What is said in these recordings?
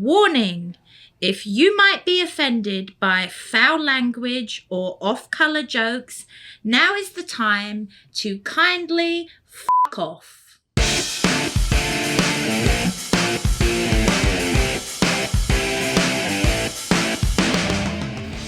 Warning: if you might be offended by foul language or off-color jokes, now is the time to kindly fuck off.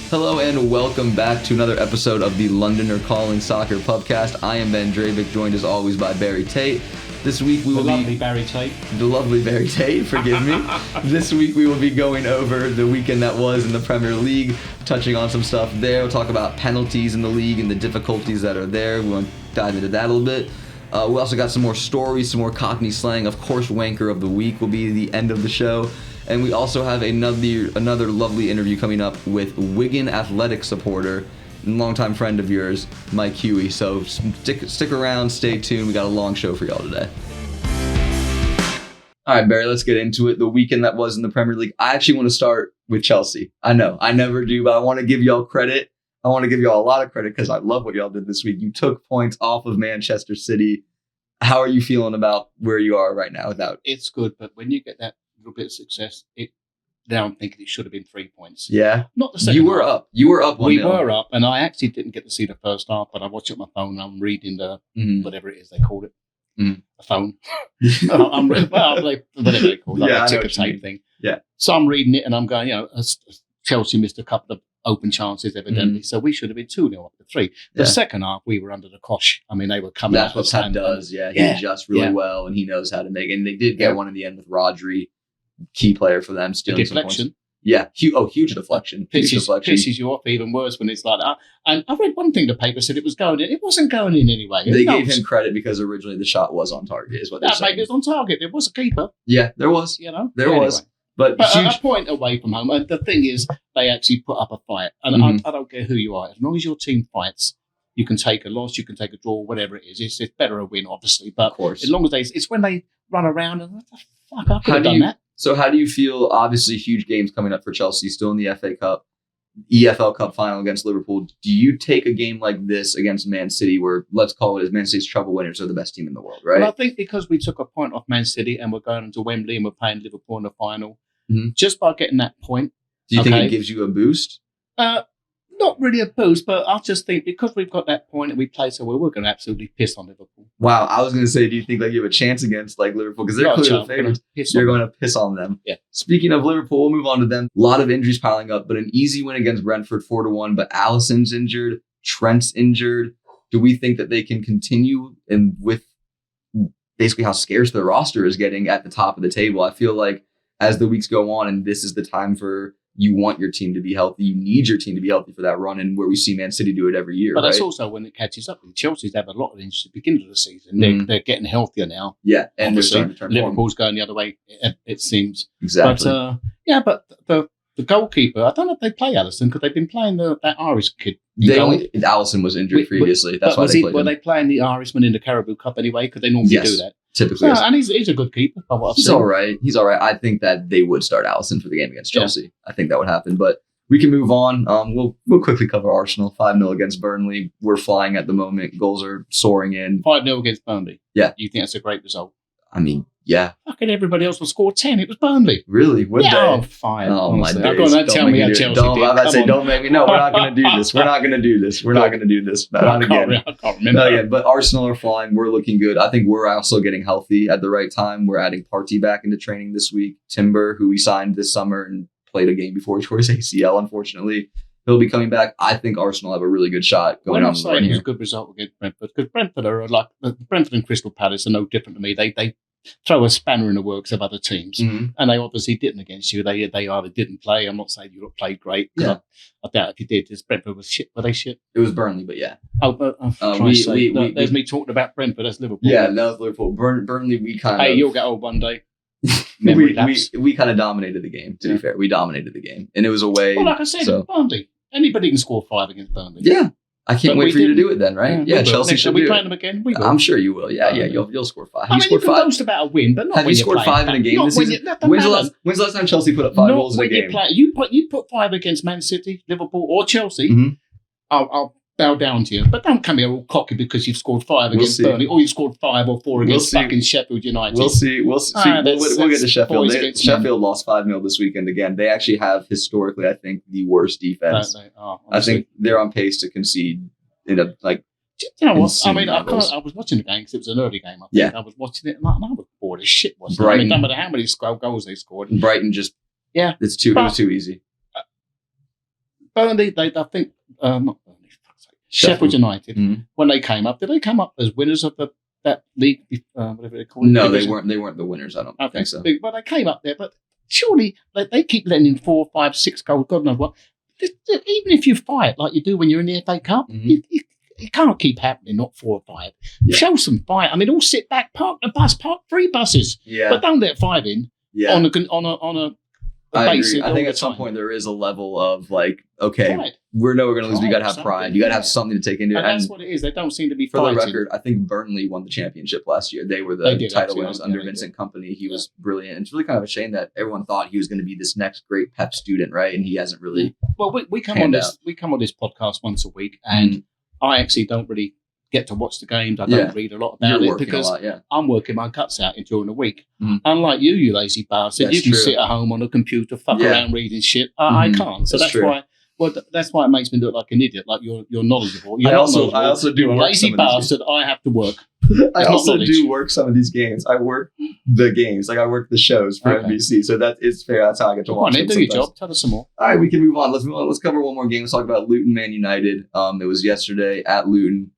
Hello and welcome back to another episode of the Londoner Calling Soccer Pubcast. I am Ben Dravic, joined as always by Barry Tate. This week we will The lovely Barry Tate. The lovely Barry Tate, forgive me. This week we will be going over the weekend that was in the Premier League, touching on some stuff there. We'll talk about penalties in the league and the difficulties that are there. We want to dive into that a little bit. We also got some more stories, some more Cockney slang. Of course, Wanker of the Week will be the end of the show. And we also have another lovely interview coming up with Wigan Athletic supporter and longtime friend of yours, Mike Hewitt. So stick around, stay tuned. We got a long show for y'all today. All right, Barry, let's get into it. The weekend that was in the Premier League. I actually want to start with Chelsea. I know, I never do, but I want to give y'all credit. I want to give y'all a lot of credit because I love what y'all did this week. You took points off of Manchester City. How are you feeling about where you are right now without? It's good, but when you get that little bit of success, now I'm thinking it should have been 3 points. Yeah. Not the second You were half. up. You were up 1-0. We were up, and I actually didn't get to see the first half, but I watched it on my phone, and I'm reading the, whatever it is they called it, a phone. Whatever they call it, like a ticker tape thing. Yeah. So I'm reading it, and I'm going, Chelsea missed a couple of open chances, evidently, so we should have been 2-0 up to 3. The second half, we were under the cosh. I mean, they were coming That's up. what Pep does, yeah. He adjusts really well, and he knows how to make it. And they did get one in the end with Rodri, key player for them, stealing some points. Yeah, huge deflection. Pisses you off even worse when it's like that. And I read one thing the paper said it was going in. It wasn't going in anyway. They gave him credit because originally the shot was on target, is what they're saying. Maybe it was on target. There was a keeper. Yeah, there was. There was. But huge... a point away from home. And the thing is, they actually put up a fight. And I don't care who you are. As long as your team fights, you can take a loss, you can take a draw, whatever it is. It's better a win, obviously. But as long as it's when they run around and what the fuck, I could have done that. So how do you feel? Obviously, huge games coming up for Chelsea, still in the FA Cup, EFL Cup final against Liverpool. Do you take a game like this against Man City, where let's call it as Man City's treble winners are the best team in the world, right? Well, I think because we took a point off Man City and we're going to Wembley and we're playing Liverpool in the final, just by getting that point. Do you think it gives you a boost? Not really a boost, but I just think because we've got that point and we play so well, we're going to absolutely piss on Liverpool. Wow, I was going to say, do you think you have a chance against Liverpool? Because they're clearly the favorites. You're going to piss on them. Yeah. Speaking of Liverpool, we'll move on to them. A lot of injuries piling up, but an easy win against Brentford 4-1. But Alisson's injured, Trent's injured. Do we think that they can continue and with basically how scarce the roster is getting at the top of the table? I feel like as the weeks go on, and this is the time for you want your team to be healthy. You need your team to be healthy for that run, and where we see Man City do it every year. But that's also when it catches up. Chelsea's had a lot of injuries at the beginning of the season. They're getting healthier now. Yeah, and they're starting to turn Liverpool's going the other way, it seems. Exactly. But, the goalkeeper, I don't know if they play Alisson because they've been playing that Irish kid. Alisson was injured previously. That's why they played Were they playing the Irishman in the Carabao Cup anyway? Because they normally do that. Typically, and he's a good keeper. He's all right. I think that they would start Alisson for the game against Chelsea. Yeah. I think that would happen. But we can move on. We'll quickly cover Arsenal. 5-0 against Burnley. We're flying at the moment. Goals are soaring in. 5-0 against Burnley. Yeah. You think that's a great result? I mean, yeah. Fucking everybody else will score 10. It was Burnley. Really? Would they? Oh, fine. Oh, honestly. my days. Don't tell me how Chelsea did. Don't make me. No, we're not going to do this. We're not going to do this. We're not going to do this. Not again. I can't remember. Not again. But Arsenal are flying. We're looking good. I think we're also getting healthy at the right time. We're adding Partey back into training this week. Timber, who we signed this summer and played a game before he tore his ACL, unfortunately. He'll be coming back. I think Arsenal have a really good shot going on. I'm saying it was a good result against Brentford, because Brentford are like Brentford and Crystal Palace are no different to me. They throw a spanner in the works of other teams, and they obviously didn't against you. They either didn't play. I'm not saying you played great. Yeah. I doubt if you did. This Brentford was shit. Were they shit? It was Burnley, but yeah. There's me talking about Brentford. That's Liverpool. Yeah, that was Liverpool. Burnley, we kind of. Hey, you'll get old one day. we kind of dominated the game. To be fair, we dominated the game, and it was away. Well, like I said, Burnley. Anybody can score 5 against Burnley. Yeah. I can't wait for you to do it then, right? Yeah, Chelsea should do it. Are we playing them again? We will. I'm sure you will. Yeah, you'll score 5. You can boast about a win, but not have when you scored 5 in a game this season? When's the last time Chelsea put up 5 goals in a game? You put 5 against Man City, Liverpool, or Chelsea. I'll bow down to you. But don't come here all cocky because you've scored 5 against Burnley, or you scored 5 or 4 against fucking Sheffield United. We'll see. We'll get to Sheffield. Sheffield lost 5-0 this weekend again. They actually have historically, I think, the worst defense. I think they're on pace to concede in a like. You know what? I mean, I was watching the game because it was an early game. I was watching it and I was bored as shit. Wasn't I? I mean, no matter how many goals they scored. Brighton just it was too easy. Burnley, I think not Burnley. Sheffield United. When they came up, did they come up as winners of that league? Whatever they call it. No, they weren't. They weren't the winners. I don't think so. Well, they came up there, but surely they keep letting in 4, 5, 6 goals. God knows what. Even if you fight like you do when you're in the FA Cup, it can't keep happening, not 4 or 5. Yeah. Show some fight. I mean, all sit back, park the bus, park 3 buses. Yeah. But don't let 5 in on a I base. agree. I think at some point there is a level of like, okay, pride. We're going to lose. We got to have pride. You got to have something to take into it. And that's what it is. They don't seem to be for fighting. The record, I think Burnley won the championship last year. They were the title winners under Vincent Kompany. He was brilliant. And it's really kind of a shame that everyone thought he was going to be this next great Pep student, right? And he hasn't really. Well, we come on this. We come on this podcast once a week, and I actually don't really get to watch the games. I don't read a lot about it because I'm working my guts out during the week. Unlike you lazy bastard, you can sit at home on a computer, fuck around reading shit. I can't. So that's why. Well, that's why it makes me look like an idiot. Like you're knowledgeable. I also do. You're a lazy bastard. I have to work. I also do work some of these games. I work the games, like I work the shows for NBC. So that is fair. That's how I get to watch. Do your job. Tell us some more. All right, we can move on. Let's move on. Let's cover one more game. Let's talk about Luton Man United. It was yesterday at Luton.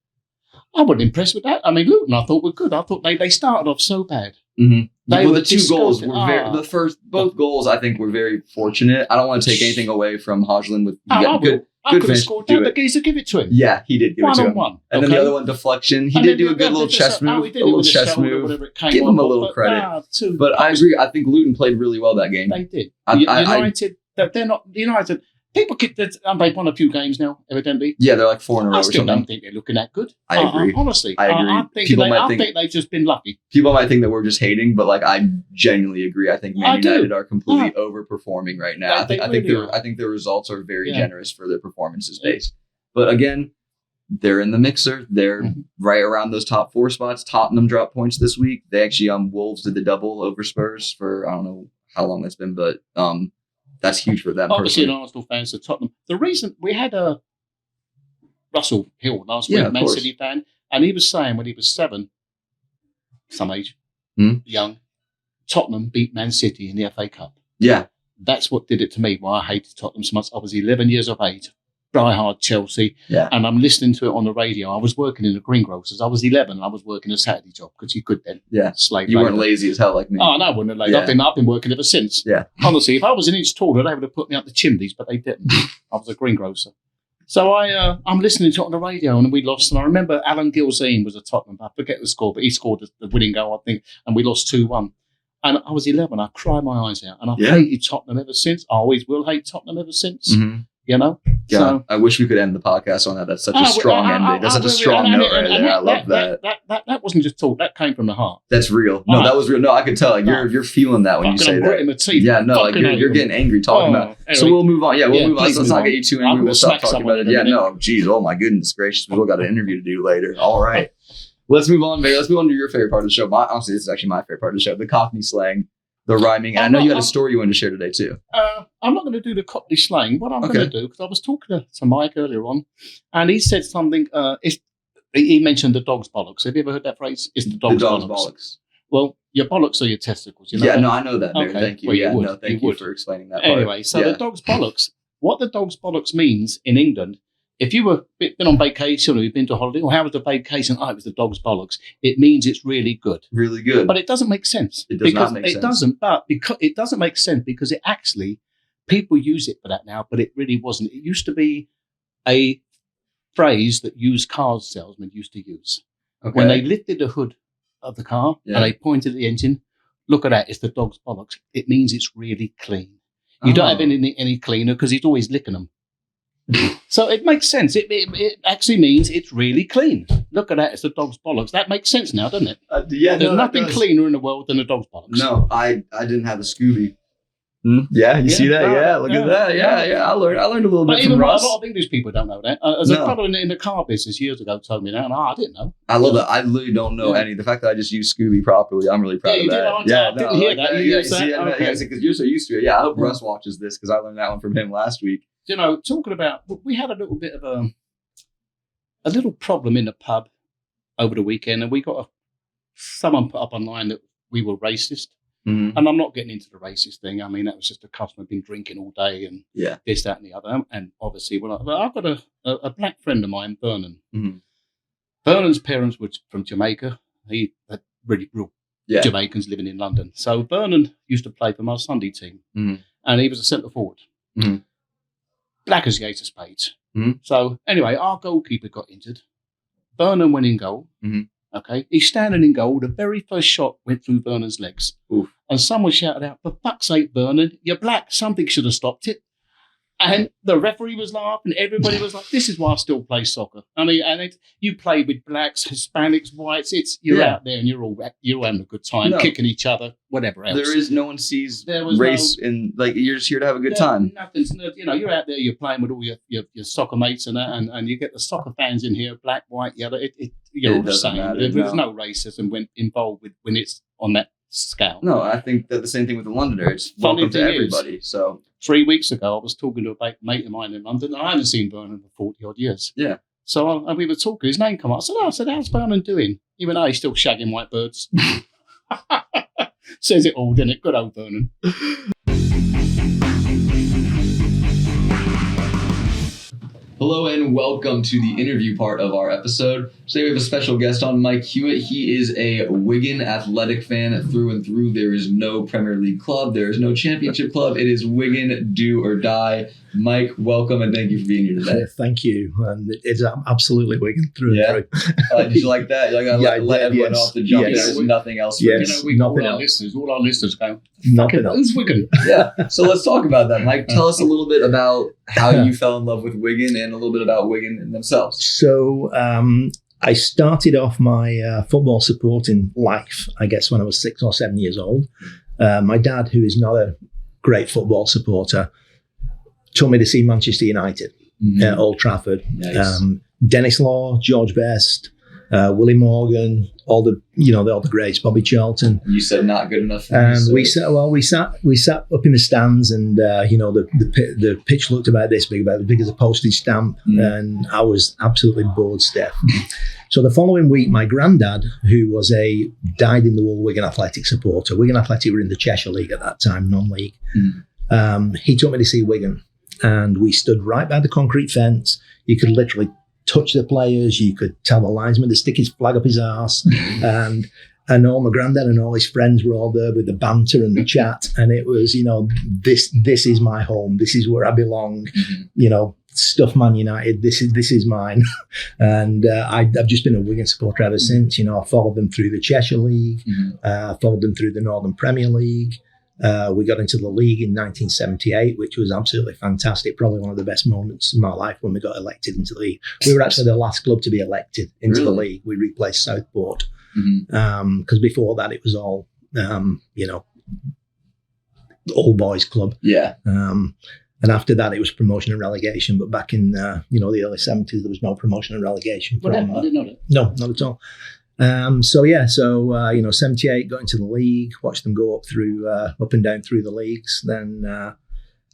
I wasn't impressed with that. I mean, Luton, I thought were good. I thought they started off so bad. The 2 goals were both goals. I think were very fortunate. I don't want to take anything away from Hodgson with good could have scored that. The geezer, give it to him. Yeah, he did give it to him. 1-on-1. And then the other one, deflection. He did do a good little chest move. Give him a little credit. But I agree. I think Luton played really well that game. They did. United, they're not United. People keep that. They've won a few games now, evidently. Yeah, they're like 4 in a row. I still don't think they're looking that good. I agree. Honestly, I agree. I think they've just been lucky. People might think that we're just hating, but like I genuinely agree. I think Man United are completely overperforming right now. I think their results are very generous for their performances based. But again, they're in the mixer. They're right around those top 4 spots. Tottenham dropped points this week. They actually Wolves did the double over Spurs for I don't know how long that's been, but that's huge for them. Obviously, an Arsenal fan, so Tottenham. The reason we had Russell Hill last week, Man City fan, and he was saying when he was 7, some age, young, Tottenham beat Man City in the FA Cup. Yeah. That's what did it to me, why I hated Tottenham so much. I was 11 years of age, die-hard Chelsea, and I'm listening to it on the radio. I was working in the greengrocers. I was 11 and I was working a Saturday job because you could then. Yeah. Slave you labor. Weren't lazy as hell like me. Oh, no, I wouldn't have laid. I've been working ever since. Yeah. Honestly, if I was an inch taller, they would have put me up the chimneys, but they didn't. I was a greengrocer. So I'm listening to it on the radio and we lost. And I remember Alan Gilzine was a Tottenham. I forget the score, but he scored the winning goal, I think, and we lost 2-1. And I was 11. I cried my eyes out. And I've hated Tottenham ever since. I always will hate Tottenham ever since. You know? Yeah, so, I wish we could end the podcast on that. That's such a strong ending. That's such a strong note right there. I love that. That wasn't just talk. That came from the heart. That's real. No, that was real. No, I could tell. Like, you're feeling that when you say that. Yeah, no, like you're getting angry talking about it. Anyway, so we'll move on. Yeah, we'll move on. Let's not get you too angry. We'll stop talking about it. Yeah, no, geez. Oh, my goodness gracious. We've got an interview to do later. All right. Let's move on, Barry. Let's move on to your favorite part of the show. Honestly, this is actually my favorite part of the show. The Cockney slang. The rhyming. And I know you had a story you wanted to share today, too. I'm not going to do the Cockney slang. What I'm going to do, because I was talking to Mike earlier on, and he said something. He mentioned the dog's bollocks. Have you ever heard that phrase? It's the dog's bollocks. Well, your bollocks are your testicles. You know that? No, I know that, Barry. Thank you. Well, thank you for explaining that part. Anyway, so the dog's bollocks. What the dog's bollocks means in England, if you were been on vacation or you've been to a holiday, or how was the vacation? Oh, it was the dog's bollocks. It means it's really good. Really good. But it doesn't make sense. It does not make sense. It doesn't, but because it doesn't make sense because it actually, people use it for that now, but it really wasn't. It used to be a phrase that used car salesmen used to use. Okay. When they lifted the hood of the car and they pointed at the engine, look at that, it's the dog's bollocks. It means it's really clean. You don't have any cleaner because he's always licking them. So it makes sense. It actually means it's really clean. Look at that. It's the dog's bollocks. That makes sense now, doesn't it? Yeah, There's nothing cleaner in the world than a dog's bollocks. No, I didn't have a Scooby. Yeah, you see that? no, Yeah, look at that. Yeah. I learned a little But bit even from a Russ. lot of English people don't know that. As a fellow in the car business years ago told me that, and I didn't know. I love that. I literally don't know any. The fact that I just use Scooby properly, I'm really proud of that. I didn't hear that. You used that? Okay. Because you're so used to it. Yeah, I hope Russ watches this because I learned that one from him last week. Talking about, we had a little bit of a little problem in the pub over the weekend, and we got someone put up online that we were racist. Mm-hmm. And I'm not getting into the racist thing. I mean, that was just a customer been drinking all day and this, that, and the other. And obviously, I've got a black friend of mine, Vernon. Mm-hmm. Vernon's parents were from Jamaica. He had really real Jamaicans living in London. So Vernon used to play for my Sunday team, and he was a centre forward. Mm-hmm. Black as the ace of spades. Mm-hmm. So anyway, our goalkeeper got injured. Vernon went in goal. Mm-hmm. Okay, he's standing in goal. The very first shot went through Vernon's legs. Oof. And someone shouted out, "For fuck's sake, Vernon, you're black. Something should have stopped it." And the referee was laughing. Everybody was like, "This is why I still play soccer." I mean, you play with blacks, Hispanics, whites. You're out there and you're all having a good time, kicking each other, whatever else. There is no one sees race in you're just here to have a good time. Nothing's you're out there, you're playing with all your soccer mates and you get the soccer fans in here, black, white, yellow. You're all the same. There's no racism involved when it's on that scale. No, I think that the same thing with the Londoners. Welcome to everybody. So 3 weeks ago, I was talking to a mate of mine in London. I haven't seen Vernon for 40 odd years. Yeah. So we were talking. His name came up. I said, "How's Vernon doing?" He went, he's still shagging white birds. Says it all, doesn't it? Good old Vernon. Hello and welcome to the interview part of our episode. Today we have a special guest on, Mike Hewitt. He is a Wigan Athletic fan through and through. There is no Premier League club. There is no Championship club. It is Wigan, do or die. Mike, welcome and thank you for being here today. Thank you. And it's absolutely Wigan through and through. Did you like that? You're like, let everyone off the jump. There's nothing else. We got all our listeners go, nothing else. Who's Wigan? Yeah. So let's talk about that, Mike. Tell us a little bit about how you fell in love with Wigan and a little bit about Wigan themselves. So I started off my football supporting life, I guess, when I was 6 or 7 years old. My dad, who is not a great football supporter, took me to see Manchester United at Old Trafford. Nice. Dennis Law, George Best, Willie Morgan, all the greats, Bobby Charlton. You said not good enough. And we sat up in the stands, and the pitch looked about this big, about as big as a postage stamp, and I was absolutely bored stiff. So the following week, my granddad, who was a dyed-in-the-wool Wigan Athletic supporter, Wigan Athletic were in the Cheshire League at that time, non-league. He took me to see Wigan, and we stood right by the concrete fence. You could literally touch the players. You could tell the linesman to stick his flag up his arse. And all my granddad and all his friends were all there with the banter and the chat. And it was, this is my home. This is where I belong. Stuff Man United. This is mine. And I've just been a Wigan supporter ever since. I followed them through the Cheshire League. Followed them through the Northern Premier League. We got into the league in 1978, which was absolutely fantastic. Probably one of the best moments in my life when we got elected into the league. We were actually the last club to be elected into the league. We replaced Southport. Because before that, it was all, old boys club. Yeah. And after that, it was promotion and relegation. But back in, the early 70s, there was no promotion and relegation. I didn't know that. No, not at all. 78 got into the league, watched them go up and down through the leagues. Then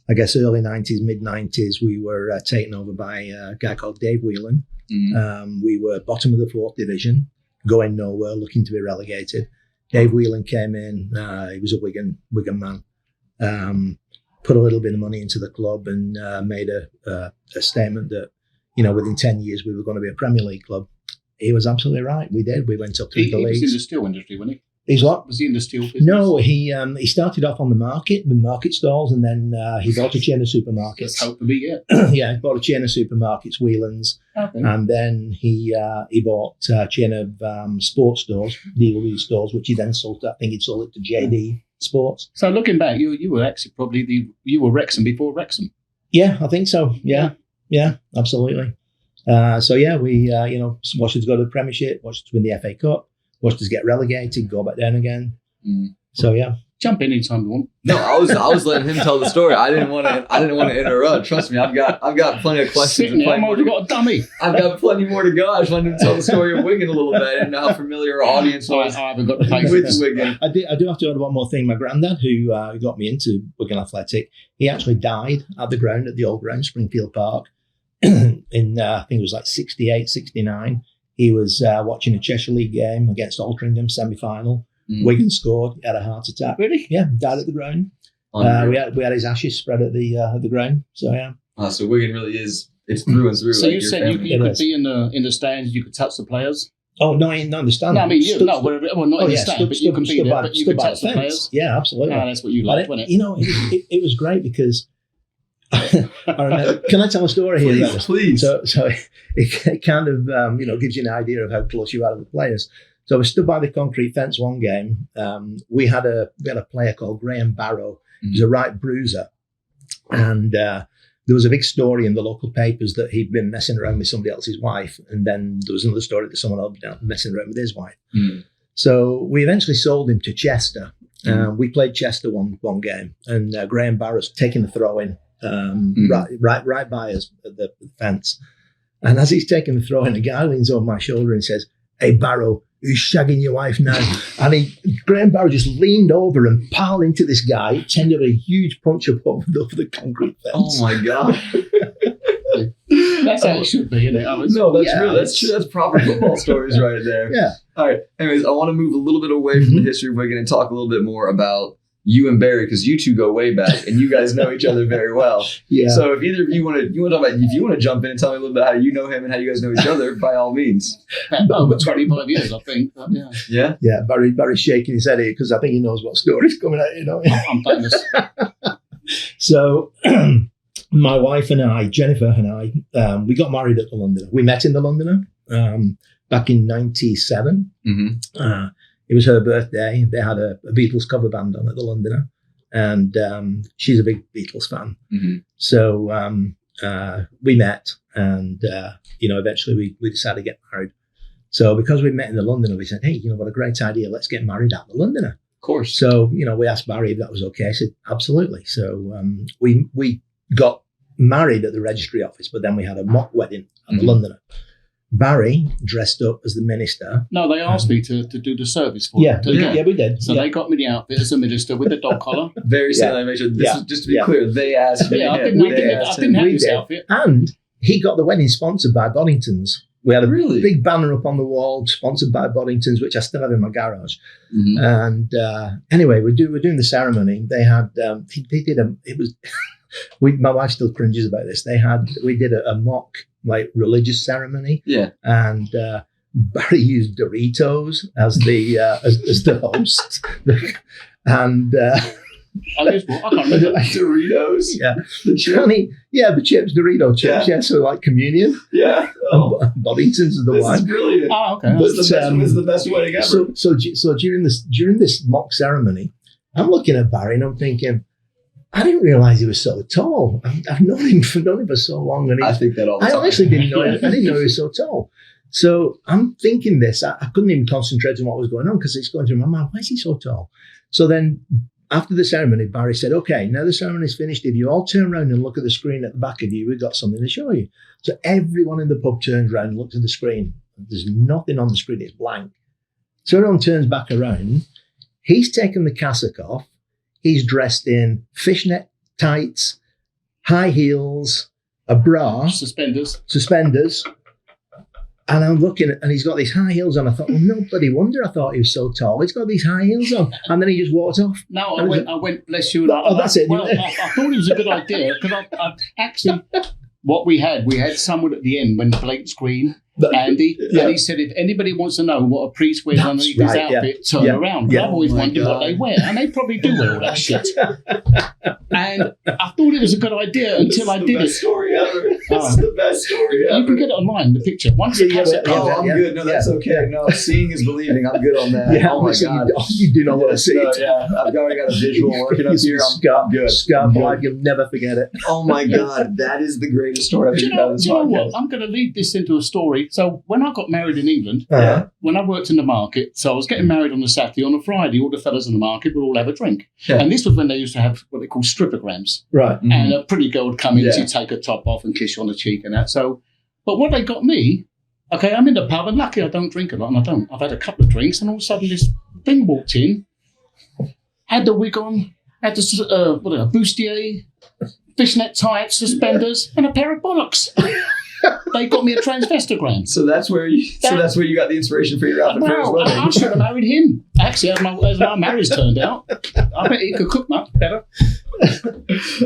I guess early 90s, mid 90s, we were taken over by a guy called Dave Whelan. We were bottom of the 4th division, going nowhere, looking to be relegated. Dave Whelan came in. He was a Wigan man. Put a little bit of money into the club and made a statement that within 10 years we were going to be a Premier League club. He was absolutely right. We did. We went up through the leagues. He was in the steel industry, wasn't he? He's what? Was he in the steel business? No, he started off on the market with market stalls, and then he bought a chain of supermarkets. Let's hope for me, yeah. Yeah, he bought a chain of supermarkets, Whelan's, and then he bought a chain of sports stores, DW stores, which he then sold. I think he sold it to JD Sports. So looking back, you were actually probably you were Wrexham before Wrexham. Yeah, I think so. Yeah, absolutely. We watched us go to the Premiership, watched us win the FA Cup, watched us get relegated, go back down again. So yeah. Jump in anytime you want. No, I was letting him tell the story. I didn't want to interrupt. Trust me, I've got plenty of questions. Sitting there, I've already got a dummy. I've got plenty more to go. I just wanted him to tell the story of Wigan a little bit. I didn't know how familiar our audience was. I haven't got the with patience. Wigan. I do have to add one more thing. My granddad, who got me into Wigan Athletic, he actually died at the ground, at the old ground, Springfield Park, in, I think it was like 68, 69. He was watching a Cheshire League game against Altrincham, semi-final. Wigan scored. He had a heart attack. Really? Yeah, died at the ground. We had his ashes spread at the ground. So yeah. So Wigan really is, it's through and through. So like you your said family. you could be in the stands, you could touch the players. Oh no, I not understand. No, I mean not in the stand, but you can be there, but you can touch the fence. players. Yeah, absolutely. That's what you liked, wasn't it? You know, it was great because I remember, can I tell a story here? Please. So it kind of gives you an idea of how close you are to the players. So we stood by the concrete fence one game. We had a player called Graham Barrow. He was a right bruiser, and there was a big story in the local papers that he'd been messing around with somebody else's wife, and then there was another story that someone else was messing around with his wife. So we eventually sold him to Chester. We played Chester one game, and Graham Barrow's taking the throw in right by us at the fence. And as he's taking the throw in, a guy leans over my shoulder and says, "Hey Barrow, who's shagging your wife now?" And Graham Barrow just leaned over and piled into this guy, tended a huge punch up over the concrete fence. Oh my God. That's how it should be, isn't it? No, that's real. That's true. That's proper football stories right there. Yeah. All right. Anyways, I want to move a little bit away from the history of Wigan and talk a little bit more about you and Barry, because you two go way back and you guys know each other very well. Yeah. So if either of you want to talk about, if you want to jump in and tell me a little bit how you know him and how you guys know each other, by all means. Over 25 years, I think. But yeah. Yeah. Yeah. Barry's shaking his head here because I think he knows what story's coming out. You know. I'm famous. So my wife and I, Jennifer and I, we got married at the Londoner. We met in the Londoner back in '97. It was her birthday. They had a Beatles cover band on at the Londoner, and she's a big Beatles fan. So we met, and eventually we decided to get married. So because we met in the Londoner, we said, "Hey, what a great idea! Let's get married at the Londoner." Of course. So we asked Barry if that was okay. I said, "Absolutely." So we got married at the registry office, but then we had a mock wedding at the Londoner. Barry dressed up as the minister. No, they asked me to do the service for them. Yeah, we did. So they got me the outfit as a minister with the dog collar. Very similar. Make sure this is, just to be clear, they asked me. I didn't have this outfit. And he got the wedding sponsored by Boddington's. We had a big banner up on the wall, sponsored by Boddington's, which I still have in my garage. And anyway, we're doing the ceremony. They had my wife still cringes about this. We did a mock religious ceremony. Yeah. And Barry used Doritos as the host. And I can't remember. Doritos? Yeah. The chips, Dorito chips. Yeah. So like communion. Yeah. Oh. And Boddington's is the this wine. This is brilliant. Oh, okay. This is the best wedding ever. So during this mock ceremony, I'm looking at Barry and I'm thinking, I didn't realize he was so tall. I've known him for so long. And I think that all the time. I honestly didn't know. I didn't know he was so tall. So I'm thinking this. I couldn't even concentrate on what was going on because it's going through my mind. Why is he so tall? So then after the ceremony, Barry said, "Okay, now the ceremony's finished. If you all turn around and look at the screen at the back of you, we've got something to show you." So everyone in the pub turns around and looks at the screen. There's nothing on the screen. It's blank. So everyone turns back around. He's taken the cassock off. He's dressed in fishnet tights, high heels, a bra, suspenders. And I'm looking and he's got these high heels on. I thought, well, no bloody wonder I thought he was so tall. He's got these high heels on. And then he just walked off. No, I went, bless you. That's it. Well, I thought it was a good idea because I actually, what we had someone at the end when Blake screamed, Andy, and he said, if anybody wants to know what a priest wears underneath his outfit, turn around. I've always wondered what they wear, and they probably do wear all that shit. And I thought it was a good idea until I did it. Story ever. This is the best story You ever. can get it online, the picture. Once the cassette Oh, comes I'm good. No, that's okay. No, seeing is believing. I'm good on that. Yeah, oh my so God. you do not want to see No, it. yeah, I've already got a visual working up here. I'm good. Scar for life, you'll never forget it. Oh my God, that is the greatest story I've Do you ever know, heard do you know this what? podcast. I'm going to lead this into a story. So when I got married in England, Yeah. when I worked in the market, so I was getting married on a Saturday. On a Friday, all the fellas in the market would all have a drink. Yeah. And this was when they used to have what they call stripograms. Right. Mhm. And a pretty girl would come in, Yeah. she'd take her top off and kiss you on the cheek and that. So, but what they got me, okay, I'm in the pub and lucky I don't drink a lot and I don't. I've had a couple of drinks and all of a sudden this thing walked in, had the wig on, had the bustier, fishnet tights, suspenders, and a pair of bollocks. They got me a transvestigram. So that's where you got the inspiration for your outfit for his Well, I wedding. should have married him. Actually, as my marriage turned out, I bet he could cook much better.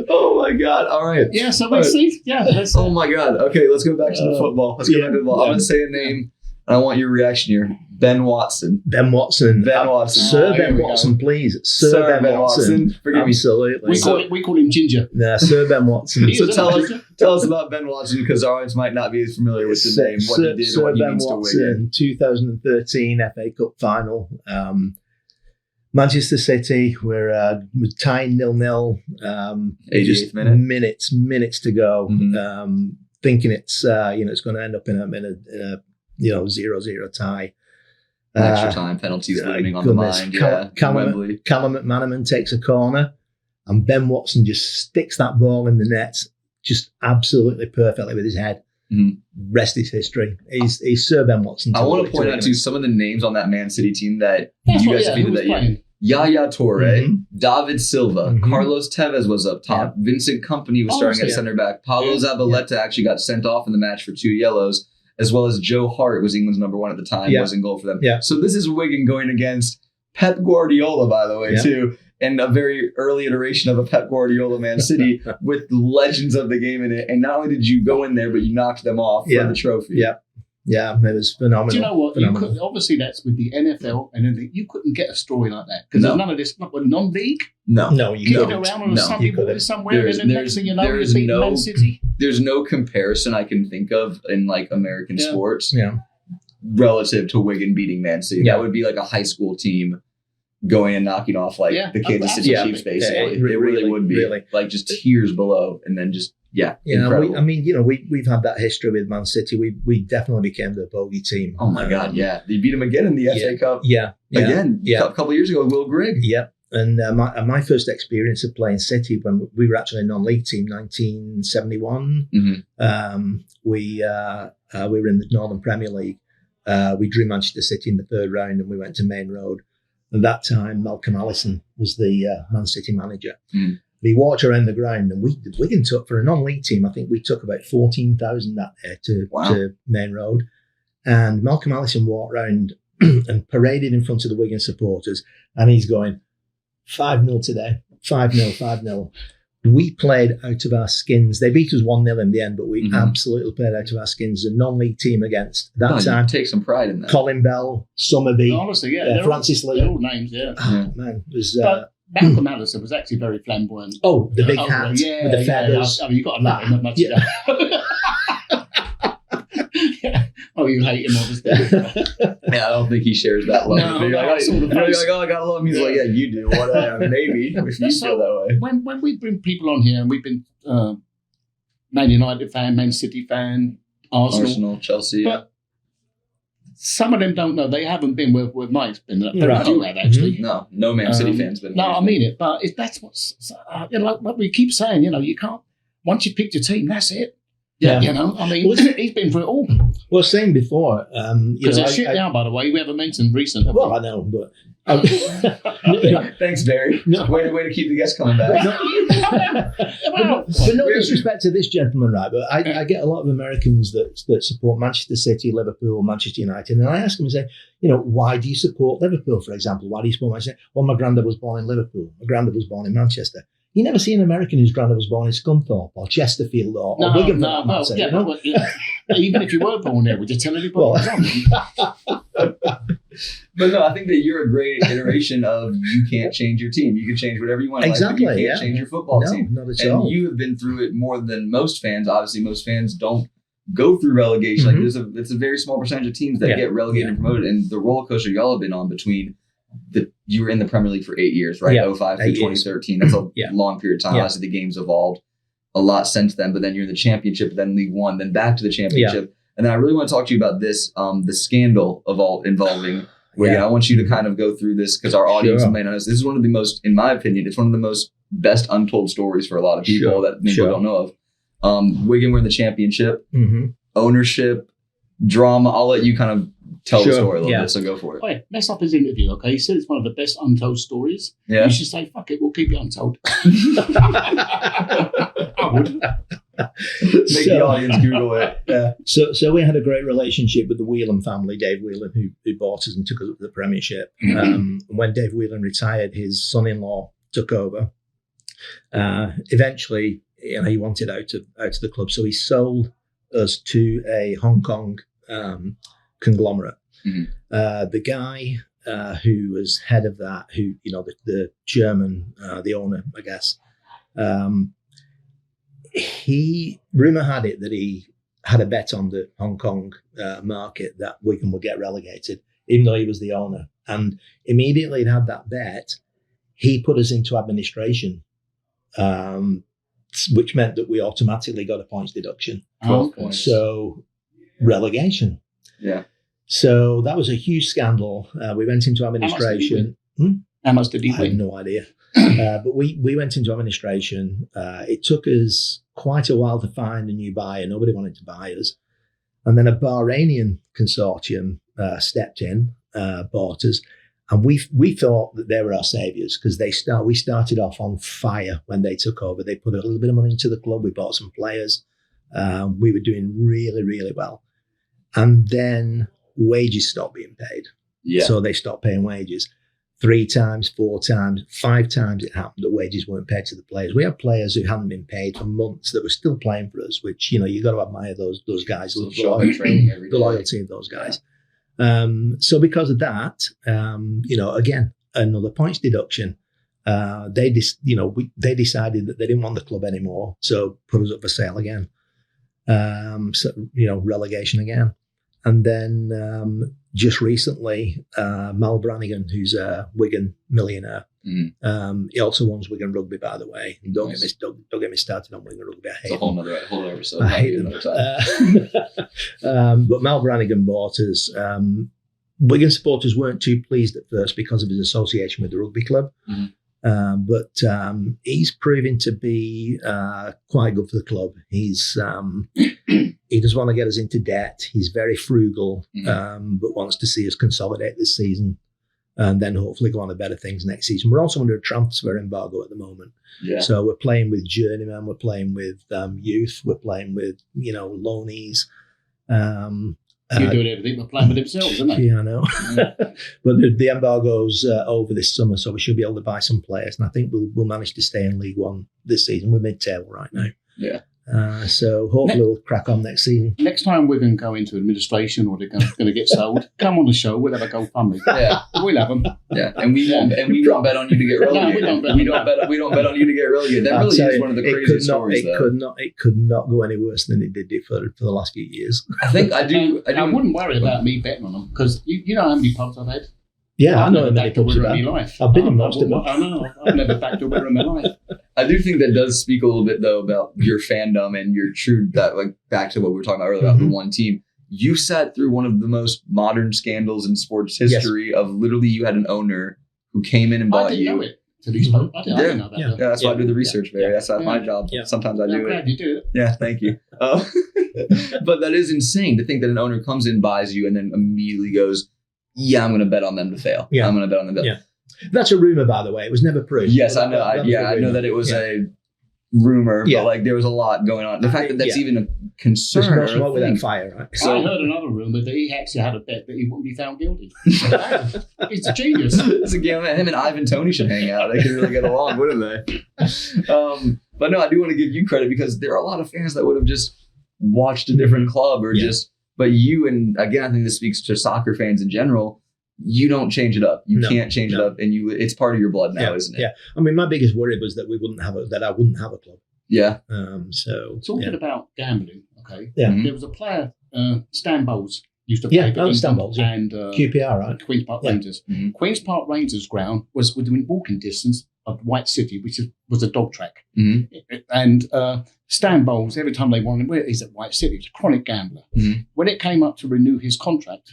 Oh my God! All right. Yeah, so let's see. Yeah, let's, Oh my God. Okay, let's go back to the football. Let's go back to the football. I'm gonna say a name. And I want your reaction here. Ben Watson. Ben Watson. Ben Watson. Sir Here Ben we Watson, go. please. Sir Ben Watson. Forgive me. Absolutely. we call him Ginger. Nah, Sir Ben Watson. He So is, tell isn't us, tell us about Ben Watson because our audience might not be as familiar with the name, what he did, and Sir what he Ben means to Watson, Wigan. 2013 FA Cup final. Manchester City, we're tying 0-0. 80th minute. Minutes to go. Mhm. Thinking it's it's going to end up in a 0-0 tie. Extra time, penalties looming on the goodness. mind. Yeah, Wembley. Callum McManaman takes a corner, and Ben Watson just sticks that ball in the net, just absolutely perfectly with his head. Mhm. Rest is history. He's Sir Ben Watson. I want to point out too some of the names on that Man City team that That's you what, guys yeah, have who either was that year. playing? Yaya Toure, Mhm. David Silva, Mhm. Carlos Tevez was up top, Vincent Kompany was Oh, starting at yeah. center back, Paulo Yeah. Zabaleta actually got sent off in the match for 2 yellows, as well as Joe Hart was England's number 1 at the time, Yeah. was in goal for them. Yeah. So this is Wigan going against Pep Guardiola, by the way, Yeah. too, and a very early iteration of a Pep Guardiola Man City with legends of the game in it. And not only did you go in there, but you knocked them off Yeah. for the trophy. Yeah. Yeah, it was phenomenal. Do you know what? You Phenomenal. could, obviously, that's with the NFL, and then you couldn't get a story like that because No. there's none of this. Not with non-league, No. No, you kicking couldn't. around on a No, Sunday you couldn't. morning somewhere, and then There's- next thing you know, there's you're beating no- Man City. There's no comparison I can think of in like American Yeah. sports Yeah. relative to Wigan beating Man City. Yeah. That would be like a high school team going and knocking off like Yeah, the Kansas City absolutely. Chiefs, basically. Yeah, it really really, would be really. like just tiers below, and then just incredible. We've had that history with Man City. We definitely became the bogey team. Oh my God, yeah, they beat them again in the FA Cup Yeah. again. Yeah. A couple of years ago, Will Grigg. Yeah. And my first experience of playing City when we were actually a non-league team, 1971. Mhm. We were in the Northern Premier League. We drew Manchester City in the 3rd round, and we went to Main Road. At that time, Malcolm Allison was the Man City manager. Mm. He walked around the ground, and Wigan took, for a non-league team, I think we took about 14,000 that day to Main Road. And Malcolm Allison walked around and paraded in front of the Wigan supporters, and he's going, 5-0 today, 5-0, 5-0. We played out of our skins. They beat us 1-0 in the end, but we Mhm. absolutely played out of our skins. A non-league team against, that Oh, you time, take some pride in that. Colin Bell, Summerby, Honestly, yeah, Francis Lee. they're all names, yeah. Oh, man, it was... But Malcolm Allison was actually very flamboyant. the big Oh, hat yeah, with the feathers. I mean, you've got to love him that much. Yeah. Yeah. Oh, you hate him, obviously. Yeah, I don't think he shares that love. No, You're no, like, it's all the you're face. like, oh, I gotta love him. He's like, yeah, you do. What? Maybe if you feel that way. When we bring people on here, and we've been Man United fan, Man City fan, Arsenal. Chelsea. But some of them don't know. They haven't been where Mike's been. Right. You have, actually. No Man City fans been. No, I mean it. But that's what's like we keep saying. You can't. Once you pick your team, that's it. Yeah. I mean, he's been through it all. Well, saying before, Because it's shit now, by the way. We haven't mentioned recent. Well, I know, but Thanks, Barry. No. Way to keep the guests coming back. but no disrespect to this gentleman, right? But I get a lot of Americans that support Manchester City, Liverpool, Manchester United, and I ask them and say, why do you support Liverpool, for example? Why do you support Manchester United? Well, my granddad was born in Liverpool. My granddad was born in Manchester. You never see an American whose granddad was born in Scunthorpe or Chesterfield or Wigan for that matter. Even if you were born there, would you tell anybody? Well, But no, I think that you're a great iteration of you can't change your team. You can change whatever you want. Exactly. But you can't change your football team. No, not at and all. you have been through it more than most fans. Obviously, most fans don't go through relegation. Like it's a very small percentage of teams that get relegated and promoted. And the roller coaster y'all have been on between you were in the Premier League for 8 years, right? 05 through 2013. That's a long period of time. Obviously, the game's evolved a lot since then. But then you're in the Championship, then League One, then back to the Championship. And then I really want to talk to you about this, the scandal involving Wigan. I want you to kind of go through this because our audience may not know. This is one of the most, in my opinion, it's one of the most best untold stories for a lot of people that people don't know of. Wigan were in the Championship, ownership, drama. I'll let you kind of tell the story a little bit, so go for it. Oh, yeah. Mess up his interview, okay? He said it's one of the best untold stories. Yeah. You should say, fuck it, we'll keep it untold. I would. Make the audience Google it. So we had a great relationship with the Whelan family, Dave Whelan, who bought us and took us up to the Premiership. When Dave Whelan retired, his son-in-law took over. Eventually, he wanted out of the club, so he sold us to a Hong Kong conglomerate. The guy who was head of that, the German, the owner, I guess, rumor had it that he had a bet on the Hong Kong market that Wigan would get relegated, even though he was the owner. And immediately he had that bet, he put us into administration, which meant that we automatically got a points deduction. 12 points. So relegation. Yeah. So that was a huge scandal. We went into administration. How much did he win? I have no idea. But we went into administration. It took us quite a while to find a new buyer. Nobody wanted to buy us. And then a Bahrainian consortium stepped in, bought us. And we thought that they were our saviours because we started off on fire when they took over. They put a little bit of money into the club. We bought some players. We were doing really, really well. And then wages stopped being paid. Yeah. So they stopped paying wages. 3 times, 4 times, 5 times it happened that wages weren't paid to the players. We had players who hadn't been paid for months that were still playing for us, which, you got to admire those guys, the loyalty of those guys. So because of that, again, another points deduction. They decided that they didn't want the club anymore, so put us up for sale again. Relegation again. And then just recently, Mal Brannigan, who's a Wigan millionaire, he also owns Wigan Rugby, by the way. And don't get me started on Wigan Rugby. I hate it's a whole other episode. I hate them. But Mal Brannigan bought us. Wigan supporters weren't too pleased at first because of his association with the rugby club. But he's proving to be quite good for the club. He doesn't want to get us into debt. He's very frugal, but wants to see us consolidate this season and then hopefully go on to better things next season. We're also under a transfer embargo at the moment. Yeah. So we're playing with journeymen, we're playing with youth, we're playing with, loanees. You're doing everything but playing with themselves, isn't it? Yeah, I know. But the embargo's over this summer, so we should be able to buy some players. And I think we'll manage to stay in League One this season. We're mid-table right now. Yeah. So hopefully we'll crack on next season. Next time we're going to go into administration or they're going to get sold, come on the show. We'll have a GoFundMe. Yeah, we'll have them. Yeah, and we won't bet on you to get relegated. No, we don't bet on you to get relegated. That really is one of the craziest stories. It could not go any worse than it did for the last few years. I think I do. I wouldn't worry about me betting on them because you know how many pubs I've had. Yeah, I know many pubs in my life. I've been in most of them. I know. I've never backed a winner in my life. I do think that does speak a little bit though about your fandom and your true back to what we were talking about earlier about the one team. You sat through one of the most modern scandals in sports history of literally you had an owner who came in and bought you. I didn't know it. I didn't know that. Yeah, that's why I do the research, Barry. That's my job. Yeah. Sometimes I do I'm glad you do it. Yeah, thank you. But that is insane to think that an owner comes in, buys you, and then immediately goes, yeah, I'm going to bet on them to fail. Yeah. I'm going to bet on them to fail. Yeah. That's a rumor, by the way. It was never proved. Yes, I know. I know that it was a rumor, but there was a lot going on. The fact that that's even a concern. There's no smoke without fire, right? So I heard another rumor that he actually had a bet that he wouldn't be found guilty. He's a genius. It's a game. Him and Ivan Toney should hang out. They could really get along, wouldn't they? But no, I do want to give you credit because there are a lot of fans that would have just watched a different club or just. But you, and again, I think this speaks to soccer fans in general, you don't change it up. You No, can't change it up, and it's part of your blood now, isn't it? Yeah. I mean, my biggest worry was that I wouldn't have a club. Yeah. So talking about gambling, okay. Yeah. Mhm. There was a player, Stan Bowles, used to play for Stan England Bowles, yeah. and QPR, right? Queens Park Yeah. Rangers. Mhm. Queens Park Rangers ground was within walking distance of White City, which was a dog track. Mhm. And Stan Bowles, every time they wanted, where he's at White City, he was a chronic gambler. Mhm. When it came up to renew his contract,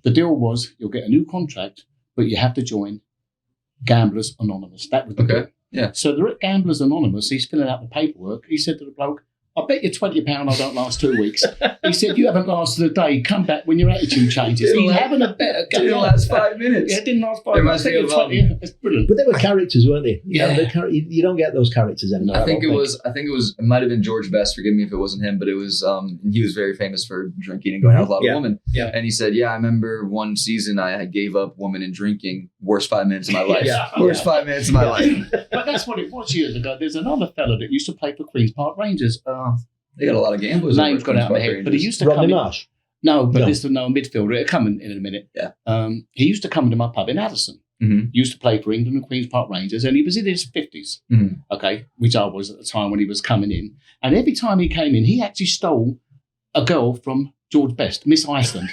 the deal was you'll get a new contract, but you have to join Gamblers Anonymous. That was the Okay. deal. Yeah. So they're at Gamblers Anonymous. He's filling out the paperwork. He said to the bloke, I bet you £20 I don't last 2 weeks. He said, you haven't lasted a day. Come back when your attitude changes. He's having a better go. Didn't last 5 minutes. Yeah, it didn't last 5 There minutes. must be I think a 20. It's brilliant. But they were characters, weren't they? Yeah. You don't get those characters anymore. I think it was. It might have been George Best. Forgive me if it wasn't him, but it was. He was very famous for drinking and going out with a lot of Yeah. women. Yeah. And he said, "Yeah, I remember one season I gave up women and drinking. Worst 5 minutes of my life. Yeah. Worst 5 minutes of my life. But that's what it was years ago. There's another fella that used to play for Queen's Park Rangers. They got a lot of gamblers. Name's over got out of my Queen's head. Park But he Rangers. used to Rodney come in. Marsh. No, but No. this is no midfielder. It'll come in a minute. Yeah. He used to come into my pub in Addison. Mhm. He used to play for England and Queen's Park Rangers, and he was in his 50s, Mhm. okay, which I was at the time when he was coming in. And every time he came in, he actually stole a girl from George Best, Miss Iceland.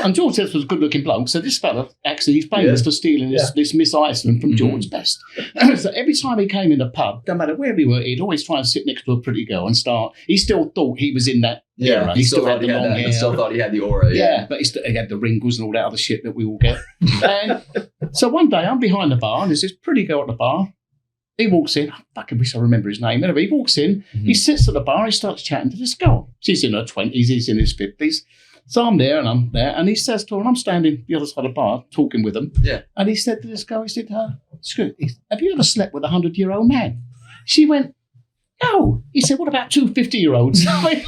And George Best was a good-looking bloke, so this fella, actually, he's famous Yeah. for stealing this Miss Iceland from Mhm. George Best. So every time he came in the pub, no matter where we were, he'd always try and sit next to a pretty girl and start. He still thought he was in that Yeah, era. he still had the long hair. He still thought he had the aura. Yeah, but he had the wrinkles and all that other shit that we all get. And so one day I'm behind the bar and there's this pretty girl at the bar. He walks in. I fucking wish I remember his name. Anyway, he walks in. He sits at the bar. He starts chatting to this girl. She's in her 20s. He's in his 50s. So I'm there. And he says to her, and I'm standing the other side of the bar talking with him. Yeah. And he said to this girl, he said to her, have you ever slept with a 100-year-old man? She went, no. He said, what about two 50-year-olds? I mean,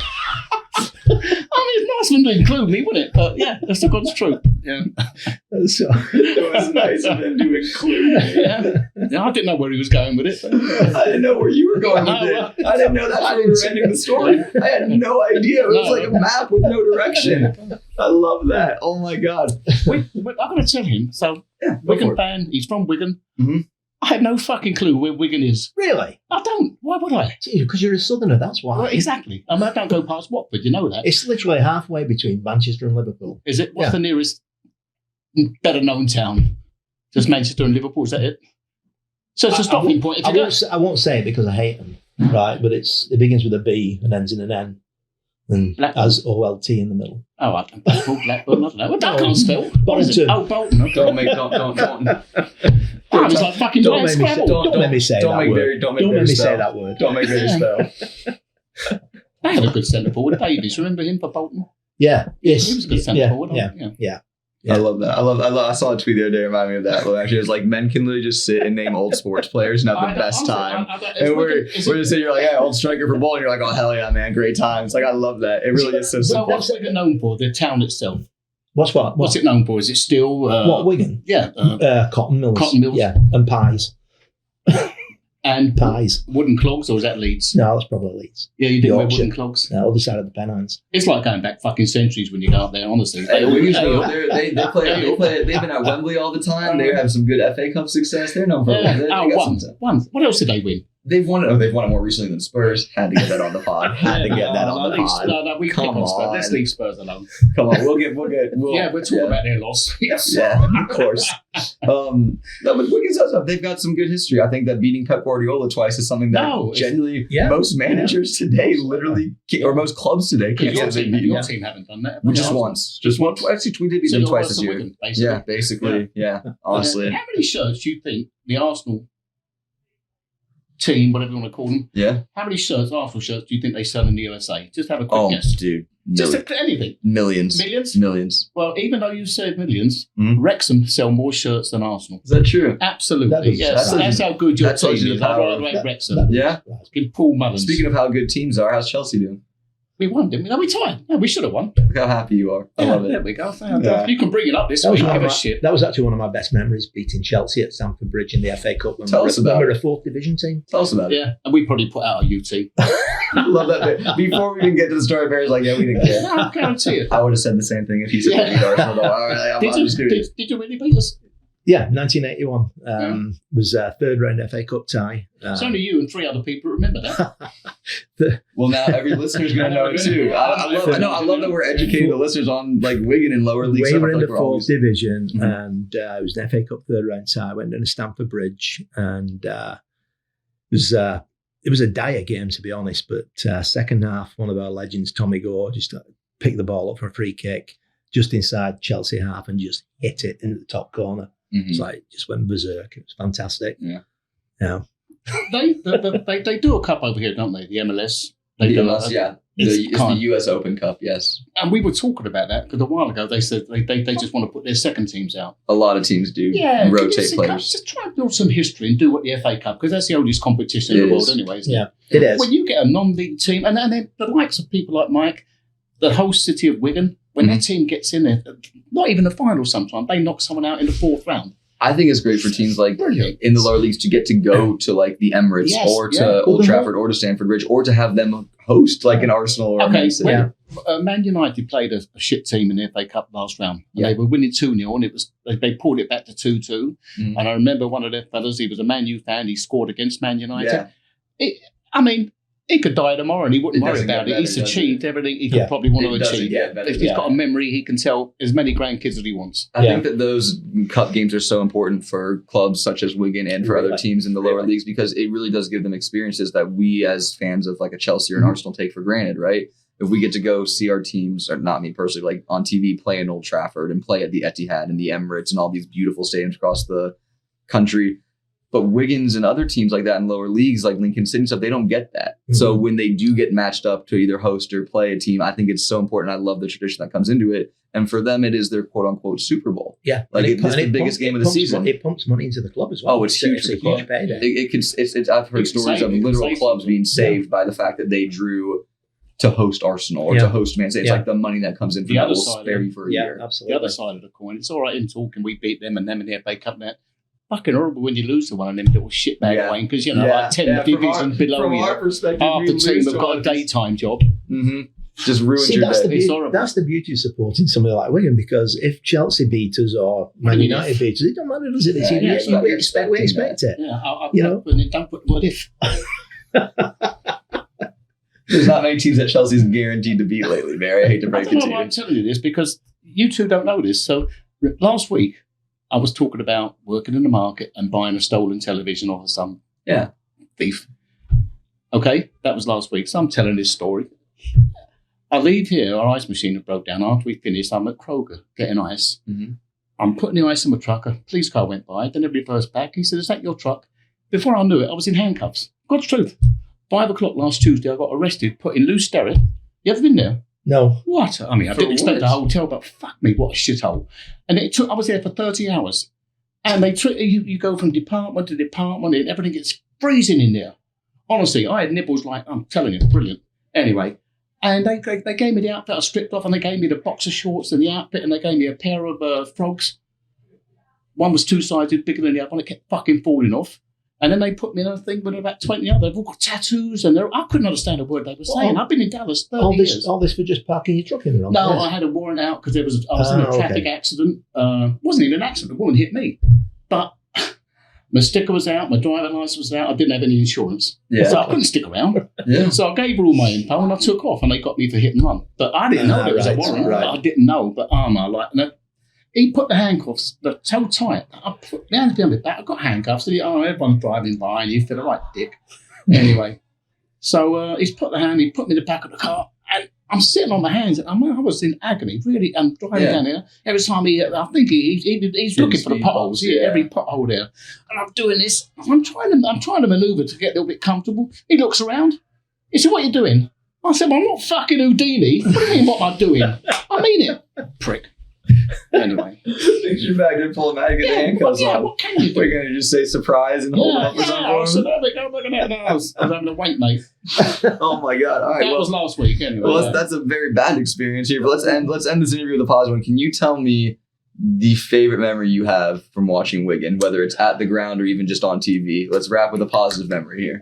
it's nice of him to include me, wouldn't it? But yeah, that's the God's truth. Yeah. So, It was nice of him to include me. Yeah, I didn't know where he was going with it. I didn't know where you were going with it. I didn't know that's where we were ending the story. I had no idea. It was like a map with no direction. I love that. Oh my God. I'm going to tell him. So, Yeah, go for Wigan it. fan, he's from Wigan. Mhm. I have no fucking clue where Wigan is. really? I don't. Why would I? Because you're a southerner, that's why. Well, exactly. I don't go past Watford, you know that. It's literally halfway between Manchester and Liverpool. Is it? What's Yeah. the nearest better known town? Just Manchester and Liverpool, is that it? So it's a stopping point. If you go, I won't say it because I hate them, right? But it begins with a B and ends in an N. And Blackburn. has OLT in the middle. oh, I don't know. Blackburn, I don't know. Well, that can't spell. What is it? Bolton. Oh, Bolton. Okay. Don't It's like fucking Don't Grand make me say, Scrabble. don't make me say that word. Don't Don't make me say spell. that word. Don't make me spell. They had a good centre forward, Davies. Remember him for Bolton? Yeah. Yes. He was a good centre yeah, forward. yeah. I love that. I saw a tweet the other day remind me of that. Well, actually, it was like men can literally just sit and name old sports players and have the best time. And we're just sitting here like, yeah, old striker for bowling. You're like, oh hell yeah, man, great times. Like I love that. It really is so So simple. what's Wigan known for? The town itself. What's what? What's it known for? Is it still... What, Wigan? Yeah. Cotton mills. Cotton mills. Yeah. And pies. And Pies. wooden clogs, or is that Leeds? No, that's probably Leeds. Yeah, you didn't wear Yorkshire. wooden clogs. Other side of the Pennines. It's like going back fucking centuries when you go up there, honestly. Hey, They all- Wigan's they all- known- they play. They've been at Wembley all the time. They have some good FA Cup success. They're known for. Yeah. They Oh, got some- one. What else did they win? They've won it. They've won it more recently than Spurs. Had to get that on the pod. Had to get that on the pod. No, we Come pick on Spurs. on. Let's leave Spurs alone. Come on, we'll Yeah, we're talking about their loss. Yes. Yeah, of course. No, but Wigan's does stuff. They've got some good history. I think that beating Pep Guardiola twice is something that No, it's- genuinely Yeah. most managers today literally can't, or most clubs today can't Your say they team, beat your them. team haven't done that. Just once. Actually, we did beat So them you're twice worse this than year. Wigan, basically. Yeah, basically. Yeah, honestly. How many shirts do you think the Arsenal team, whatever you want to call them, Yeah. how many shirts, Arsenal shirts, do you think they sell in the USA? Just have a quick Oh, guess. dude. Just anything. Millions. Millions? Millions. Well, even though you said millions, Mhm. Wrexham sell more shirts than Arsenal. Is that true? Absolutely. That is- Yes. that That's is- how good your that tells team you is. the I'd power. rather have Wrexham. That- Yeah. Fucking Paul Mullins. Speaking of how good teams are, how's Chelsea doing? We won, didn't we? No, we tied. No, we should have won. Look how happy you are. I love it. There we go. You can bring it up this week. Give a shit. That was actually one of my best memories, beating Chelsea at Stamford Bridge in the FA Cup when we were a 4th division team. Tell us about it. Yeah, and we probably put out a UT. Love that bit. Before we even get to the story, Barry's like, yeah, we didn't care. I guarantee it. I would have said the same thing if he said we beat Arsenal. All right, Did you really beat us? Yeah, 1981 was a 3rd round FA Cup tie. It's only you and 3 other people who remember that. Well, now every listener's going to know it too. I love that we're educating the listeners on like Wigan and lower league. We were in the 4th division, and it was an FA Cup 3rd round tie. I went down to Stamford Bridge, and it was a dire game, to be honest. But second half, one of our legends, Tommy Gore, just picked the ball up for a free kick just inside Chelsea half and just hit it into the top corner. It's like just went berserk. It was fantastic. Yeah. They do a cup over here, don't they? The MLS. The MLS, yeah. It's the US Open Cup, yes. And we were talking about that because a while ago they said they just want to put their second teams out. A lot of teams do. Yeah, rotate players. Just try and build some history and do what the FA Cup, because that's the oldest competition in the world anyway, isn't it? Yeah, it is. When you get a non-league team, and then the likes of people like Mike, the host city of Wigan, when their team gets in there, not even the final sometimes, they knock someone out in the 4th round. I think it's great for teams like in the lower leagues to get to go to like the Emirates or to Old Trafford or to Stamford Bridge or to have them host like an Arsenal or a Man City. Man United played a shit team in the FA Cup last round. They were winning 2-0 and they pulled it back to 2-2. And I remember one of their fellas, he was a Man U fan, he scored against Man United. He could die tomorrow and he wouldn't worry about it. He's achieved everything he could probably want to achieve. He's got a memory, he can tell as many grandkids as he wants. I think that those cup games are so important for clubs such as Wigan and for other teams in the lower leagues, because it really does give them experiences that we as fans of like a Chelsea or an Arsenal take for granted, right? If we get to go see our teams, or not me personally, like on TV, play in Old Trafford and play at the Etihad and the Emirates and all these beautiful stadiums across the country. But Wiggins and other teams like that in lower leagues, like Lincoln City and stuff, they don't get that. So when they do get matched up to either host or play a team, I think it's so important. I love the tradition that comes into it. And for them, it is their quote unquote Super Bowl. Yeah. Like it's the biggest game of the season. It pumps money into the club as well. Oh, it's huge. It's a huge payday. I've heard stories of literal clubs being saved by the fact that they drew to host Arsenal or to host Man City. It's like the money that comes in from that will spare you for a year. Absolutely. The other side of the coin, it's all right in talking, we beat them and them in the FA Cup net. Fucking horrible when you lose to one of them little shitbag Wayne, because like 10 divisions below you, half the team have got a daytime job. Just ruins your day. That's the beauty of supporting somebody like Wigan, because if Chelsea beat us or Man United beat us, it don't matter, does it? We expect it. Don't put what if. There's not many teams that Chelsea's guaranteed to beat lately, Barry. I hate to break it to you. I'm telling you this because you two don't know this. So last week, I was talking about working in the market and buying a stolen television off of some thief. Okay, that was last week. So I'm telling this story. I leave here, our ice machine had broke down. After we finished, I'm at Kroger getting ice. I'm putting the ice in my truck. A police car went by. Then it reversed back. He said, "Is that your truck?" Before I knew it, I was in handcuffs. God's truth. 5 o'clock last Tuesday, I got arrested, put in loose sterrett. You ever been there? No. What? I mean, I didn't expect a hotel, but fuck me, what a shithole. And I was there for 30 hours. And they you go from department to department and everything gets freezing in there. Honestly, I had nibbles like, I'm telling you, brilliant. Anyway, and they gave me the outfit I stripped off, and they gave me the boxer shorts and the outfit, and they gave me a pair of frogs. One was 2-sided, bigger than the other one. It kept fucking falling off. And then they put me in a thing with about 20 others. They've all got tattoos, and I couldn't understand a word they were saying. I've been in Dallas 30 years. All this for just parking your truck in the wrong place? No, I had a warrant out because I was in a traffic accident. It wasn't even an accident. The woman hit me. But my sticker was out, my driving license was out. I didn't have any insurance. So I couldn't stick around. So I gave her all my info, and I took off, and they got me for hit and run. But I didn't know there was a warrant. I didn't know. But he put the handcuffs, they're so tight. I put my hands behind my back. I got handcuffs. Everyone's driving by, and you feel right, dick. Anyway, so he put me in the back of the car, and I'm sitting on my hands, and I was in agony, really. I'm driving down here. Every time I think he's looking for the potholes. Every pothole there, and I'm doing this. I'm trying to maneuver to get a little bit comfortable. He looks around. He said, "What are you doing?" I said, "Well, I'm not fucking Houdini. What do you mean? What am I doing?" I mean it, prick. Anyway. Picture back there pulling out, get the handcuffs on. What can you do? We're going to just say surprise and hold them up or I something. look at that. I was having a wank, mate. Oh my God. All right. That was last week, anyway. Well, that's a very bad experience here. But let's end this interview with a positive one. Can you tell me the favorite memory you have from watching Wigan, whether it's at the ground or even just on TV? Let's wrap with a positive memory here.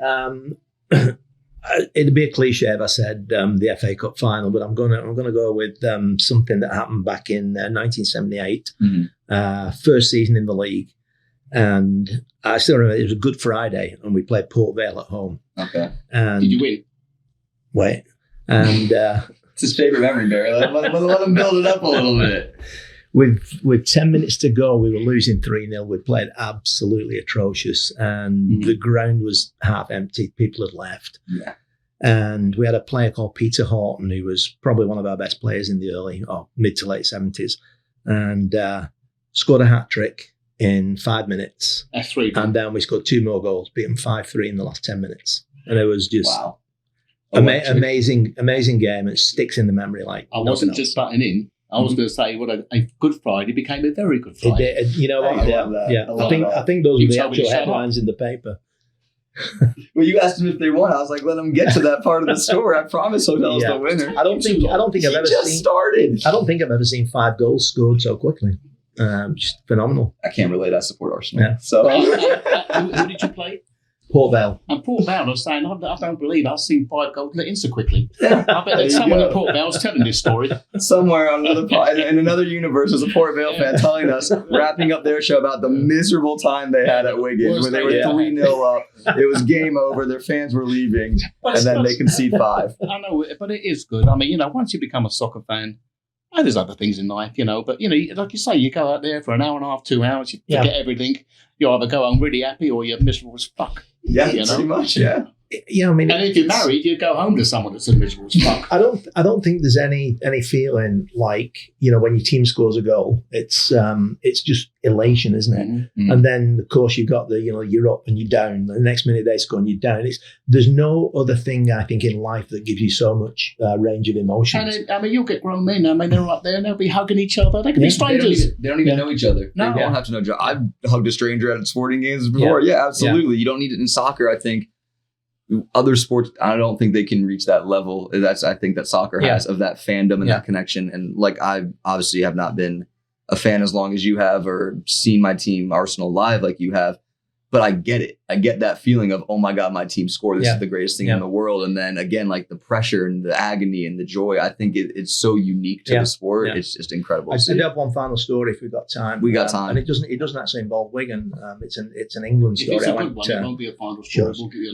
It'd be a cliche if I said the FA Cup final, but I'm gonna go with something that happened back in 1978, first season in the league, and I still remember it was a Good Friday, and we played Port Vale at home. Okay. And did you win? Wait, and it's his favorite memory, Barry. Let him build it up a little bit. With 10 minutes to go, we were losing 3-0. We played absolutely atrocious, and the ground was half empty. People had left. Yeah. And we had a player called Peter Horton, who was probably one of our best players in the mid to late 70s, and scored a hat-trick in 5 minutes. That's 3. And then we scored 2 more goals, beat them 5-3 in the last 10 minutes. And it was just amazing game. It sticks in the memory like I wasn't just butting in. I was going to say, what a Good Friday became a very good Friday. It did. You know what? I think those were the actual headlines in the paper. Well, you asked him if they won. I was like, let them get to that part of the story. I promise Hotel's the winner. I don't think I've ever just started. I don't think I've ever seen 5 goals scored so quickly. Just phenomenal. I can't relate. I support Arsenal. Yeah. So who did you play? Port Vale. And Port Vale, I was saying, I don't believe I've seen 5 goals let in so quickly. I bet there's someone at Port Vale's telling this story. Somewhere on in another universe, there's a Port Vale fan telling us, wrapping up their show about the miserable time they had at Wigan, where they were 3-0 up. It was game over. Their fans were leaving, and then they concede 5. I know, but it is good. I mean, once you become a soccer fan, there's other things in life, but, like you say, you go out there for an hour and a half, 2 hours, you forget everything. You either go home really happy or you're miserable as fuck. Yeah, pretty much, yeah. Yeah, I mean, and if you're married, you go home to someone that's miserable as fuck. I don't think there's any feeling like when your team scores a goal, it's just elation, isn't it? Mm-hmm. And then of course you've got the you're up and you're down. The next minute they score and you're down. There's no other thing I think in life that gives you so much range of emotions. And you'll get grown men. They're up there and they'll be hugging each other. They can be strangers. They don't even know each other. No. They don't have to know each other. I've hugged a stranger at sporting games before. Yeah, absolutely. You don't need it in soccer. I think other sports, I don't think they can reach that level. I think that soccer has of that fandom and that connection. And like, I obviously have not been a fan as long as you have or seen my team Arsenal live like you have, but I get it. I get that feeling of, oh my God, my team scored. This is the greatest thing in the world. And then again, like the pressure and the agony and the joy, I think it's so unique to the sport. Yeah. It's just incredible. I did have one final story if we've got time. We got time. And it doesn't actually involve Wigan. It's an England story. If it's a good one, it won't be a final story. We'll give you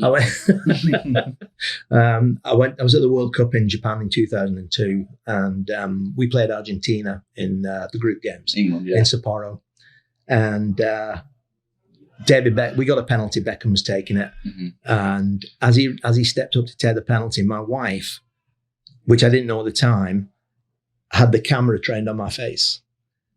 I was at the World Cup in Japan in 2002, and we played Argentina in the group games in Sapporo. And we got a penalty. Beckham was taking it, and as he stepped up to take the penalty, my wife, which I didn't know at the time, had the camera trained on my face,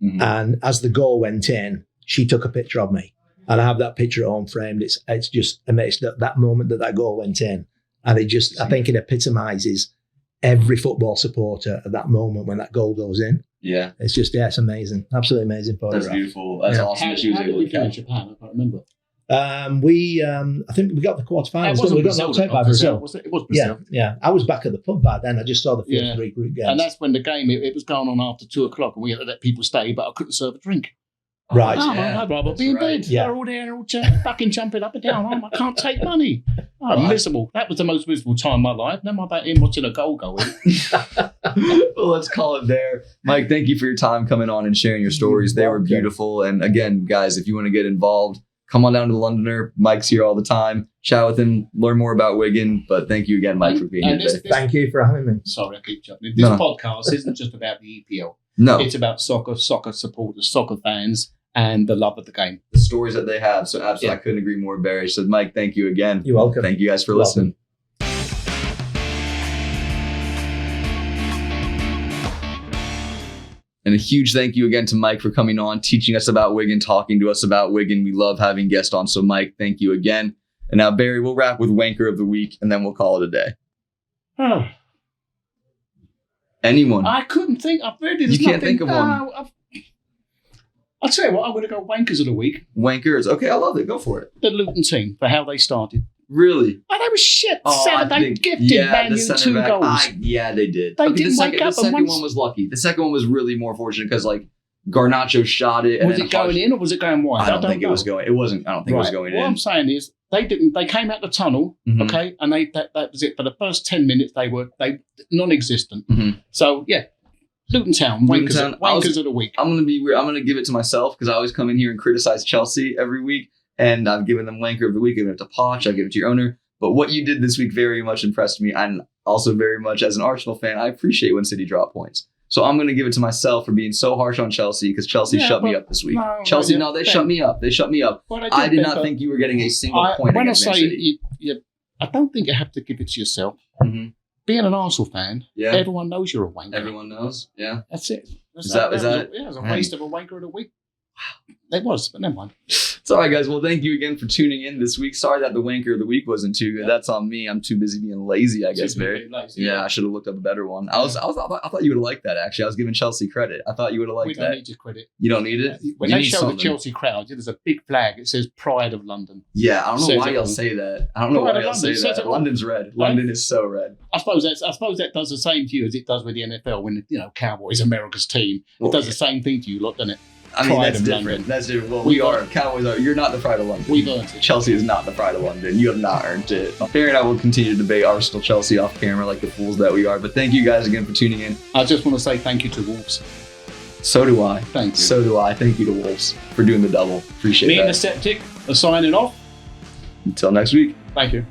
and as the goal went in, she took a picture of me, and I have that picture at home framed. It's just amazing that moment that goal went in, and I think it epitomizes every football supporter at that moment when that goal goes in. Yeah, it's just it's amazing, absolutely amazing photograph. That's beautiful. That's awesome. How did we finish Japan? I can't remember. I think we got the quarterfinals. We got knocked out by Brazil. It was Brazil. Yeah. I was back at the pub by then. I just saw the first 3 group games. And that's when the game it was going on after 2:00, and we had to let people stay, but I couldn't serve a drink. Right. I'd rather be in bed. They're all there, all fucking jumping up and down. I can't take money. Miserable. That was the most miserable time of my life. Never mind about him watching a goal go in. Well, let's call it there. Mike, thank you for your time coming on and sharing your stories. They were beautiful. And again, guys, if you want to get involved, come on down to the Londoner. Mike's here all the time. Chat with him, learn more about Wigan. But thank you again, Mike, for being here today. Thank you for having me. Sorry, I keep jumping. This podcast isn't just about the EPL. No. It's about soccer supporters, soccer fans, and the love of the game. The stories that they have. So absolutely, I couldn't agree more, Barry. So Mike, thank you again. You're welcome. Thank you guys for listening. And a huge thank you again to Mike for coming on, teaching us about Wigan, talking to us about Wigan. We love having guests on. So Mike, thank you again. And now Barry, we'll wrap with Wanker of the Week and then we'll call it a day. Anyone? I couldn't think. You can't think of one. I'll tell you what, I'm going to go Wankers of the week. Wankers. Okay, I love it. Go for it. The Luton team, for how they started. Really? Oh, they were shit. Oh, They gifted Man U 2 goals. Yeah, they did. They okay, didn't wake up. The second one was lucky. The second one was really more fortunate because, like, Garnacho shot it. And was it going in or was it going wide? I don't think it was going. It wasn't. I don't think it was going in. What I'm saying is, they didn't. They came out the tunnel, okay, and that was it. For the first 10 minutes, they non-existent. So yeah, Luton Town, Wankers of the week. I'm gonna be weird. I'm gonna give it to myself because I always come in here and criticize Chelsea every week, and I've given them Wanker of the week. I've given it to Poch. I've given it to your owner. But what you did this week very much impressed me, and also very much as an Arsenal fan, I appreciate when City drop points. So I'm going to give it to myself for being so harsh on Chelsea because Chelsea shut me up this week. Chelsea, they shut me up. They shut me up. I did not think you were getting a single point against Man City. I don't think you have to give it to yourself. Being an Arsenal fan, everyone knows you're a wanker. Everyone knows, yeah. That's it. Is that? It was a waste of a wanker of the week. Wow. It was, but never mind. It's all right, guys. Well, thank you again for tuning in this week. Sorry that the wanker of the week wasn't too good. That's on me. I'm too busy being lazy, I guess, Barry. Yeah, I should have looked up a better one. I thought you would have liked that, actually. I was giving Chelsea credit. I thought you would have liked that. We don't need your credit. You don't need it? When they show the Chelsea crowd, there's a big flag. It says Pride of London. Yeah, I don't know why y'all say that. I don't know why y'all say that. London's red. London is so red. I suppose that does the same to you as it does with the NFL when, Cowboys, America's team. It does the same thing to you lot, doesn't it? I mean, that's different. London. That's different. Well, we are. Cowboys are. You're not the pride of London. We've earned it. Chelsea is not the pride of London. You have not earned it. Barry and I will continue to debate Arsenal Chelsea off camera like the fools that we are. But thank you guys again for tuning in. I just want to say thank you to Wolves. So do I. Thank you. So do I. Thank you to Wolves for doing the double. Appreciate that. Me and the Septic are signing off. Until next week. Thank you.